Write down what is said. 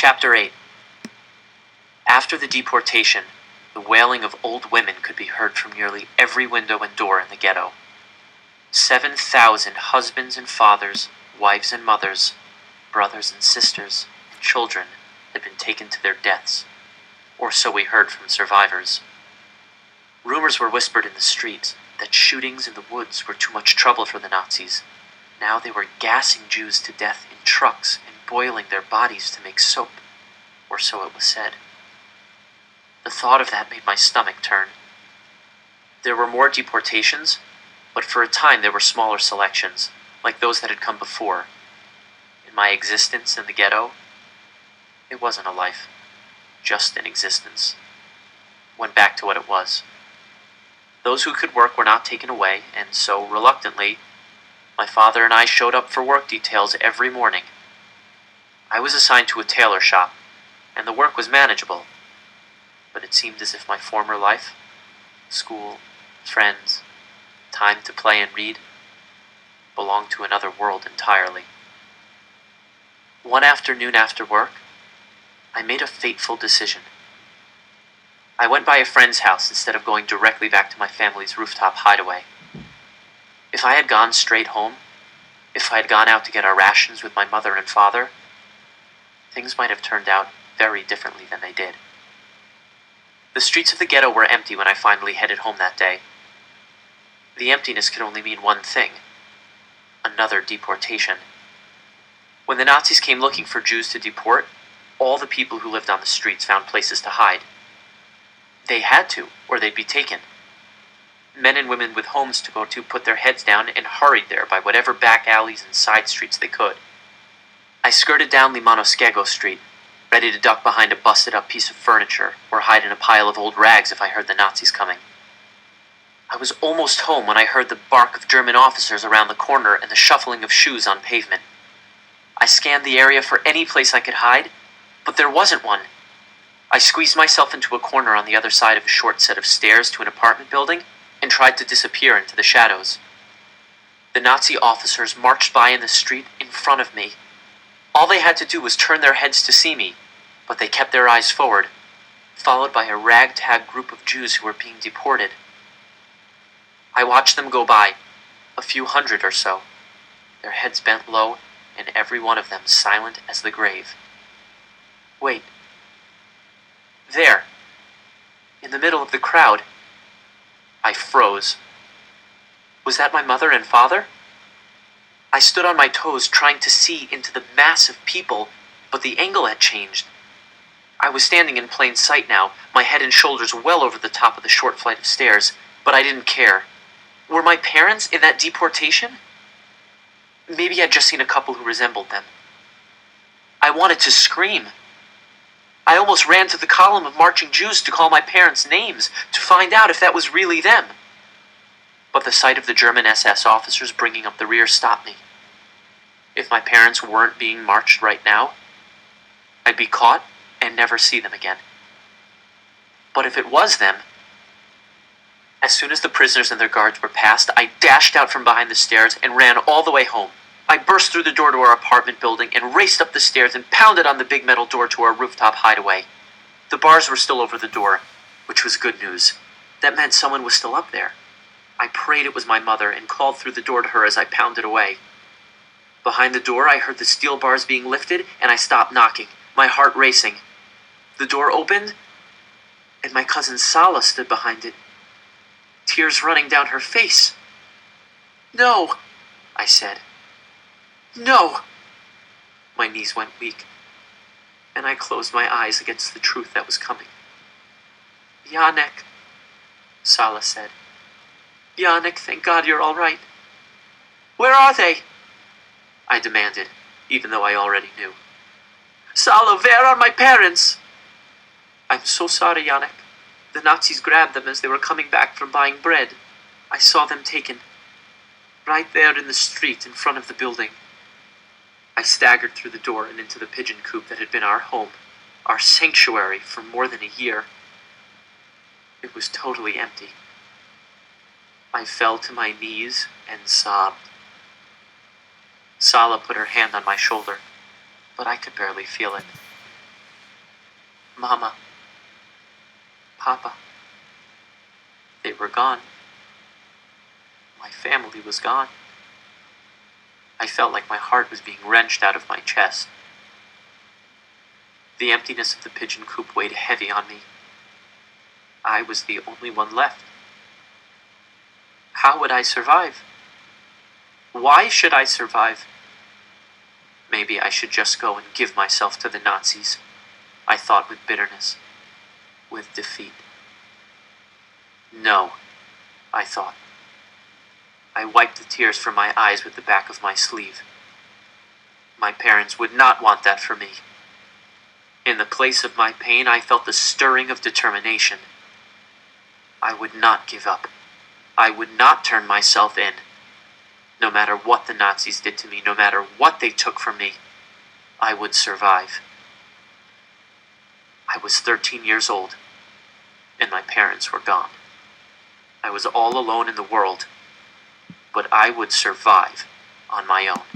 Chapter 8. After the deportation, the wailing of old women could be heard from nearly every window and door in the ghetto. 7,000 husbands and fathers, wives and mothers, brothers and sisters, and children had been taken to their deaths, or so we heard from survivors. Rumors were whispered in the streets that shootings in the woods were too much trouble for the Nazis. Now they were gassing Jews to death in trucks and boiling their bodies to make soap, or so it was said. The thought of that made my stomach turn. There were more deportations, but for a time there were smaller selections, like those that had come before. In my existence in the ghetto, it wasn't a life, just an existence. Went back to what it was. Those who could work were not taken away, and so, reluctantly, my father and I showed up for work details every morning. I was assigned to a tailor shop, and the work was manageable, but it seemed as if my former life, school, friends, time to play and read, belonged to another world entirely. One afternoon after work, I made a fateful decision. I went by a friend's house instead of going directly back to my family's rooftop hideaway. If I had gone straight home, if I had gone out to get our rations with my mother and father, things might have turned out very differently than they did. The streets of the ghetto were empty when I finally headed home that day. The emptiness could only mean one thing: another deportation. When the Nazis came looking for Jews to deport, all the people who lived on the streets found places to hide. They had to, or they'd be taken. Men and women with homes to go to put their heads down and hurried there by whatever back alleys and side streets they could. I skirted down Limanoskego Street, ready to duck behind a busted-up piece of furniture or hide in a pile of old rags if I heard the Nazis coming. I was almost home when I heard the bark of German officers around the corner and the shuffling of shoes on pavement. I scanned the area for any place I could hide, but there wasn't one. I squeezed myself into a corner on the other side of a short set of stairs to an apartment building and tried to disappear into the shadows. The Nazi officers marched by in the street in front of me. All they had to do was turn their heads to see me, but they kept their eyes forward, followed by a ragtag group of Jews who were being deported. I watched them go by, a few hundred or so, their heads bent low and every one of them silent as the grave. Wait. There, in the middle of the crowd. I froze. Was that my mother and father? I stood on my toes trying to see into the mass of people, but the angle had changed. I was standing in plain sight now, my head and shoulders well over the top of the short flight of stairs, but I didn't care. Were my parents in that deportation? Maybe I'd just seen a couple who resembled them. I wanted to scream. I almost ran to the column of marching Jews to call my parents' names, to find out if that was really them. But the sight of the German SS officers bringing up the rear stopped me. If my parents weren't being marched right now, I'd be caught and never see them again. But if it was them... As soon as the prisoners and their guards were passed, I dashed out from behind the stairs and ran all the way home. I burst through the door to our apartment building and raced up the stairs and pounded on the big metal door to our rooftop hideaway. The bars were still over the door, which was good news. That meant someone was still up there. I prayed it was my mother and called through the door to her as I pounded away. Behind the door, I heard the steel bars being lifted, and I stopped knocking, my heart racing. The door opened, and my cousin Sala stood behind it, tears running down her face. "No," I said. "No!" My knees went weak, and I closed my eyes against the truth that was coming. "Janek," Sala said. "Janek, thank God you're all right." "Where are they?" I demanded, even though I already knew. "Sala, where are my parents?" "I'm so sorry, Janek. The Nazis grabbed them as they were coming back from buying bread. I saw them taken. Right there in the street in front of the building." I staggered through the door and into the pigeon coop that had been our home, our sanctuary for more than a year. It was totally empty. I fell to my knees and sobbed. Sala put her hand on my shoulder, but I could barely feel it. Mama, Papa, they were gone. My family was gone. I felt like my heart was being wrenched out of my chest. The emptiness of the pigeon coop weighed heavy on me. I was the only one left. How would I survive? Why should I survive? Maybe I should just go and give myself to the Nazis, I thought with bitterness, with defeat. No, I thought. I wiped the tears from my eyes with the back of my sleeve. My parents would not want that for me. In the place of my pain, I felt the stirring of determination. I would not give up. I would not turn myself in. No matter what the Nazis did to me, no matter what they took from me, I would survive. I was 13 years old, and my parents were gone. I was all alone in the world, but I would survive on my own.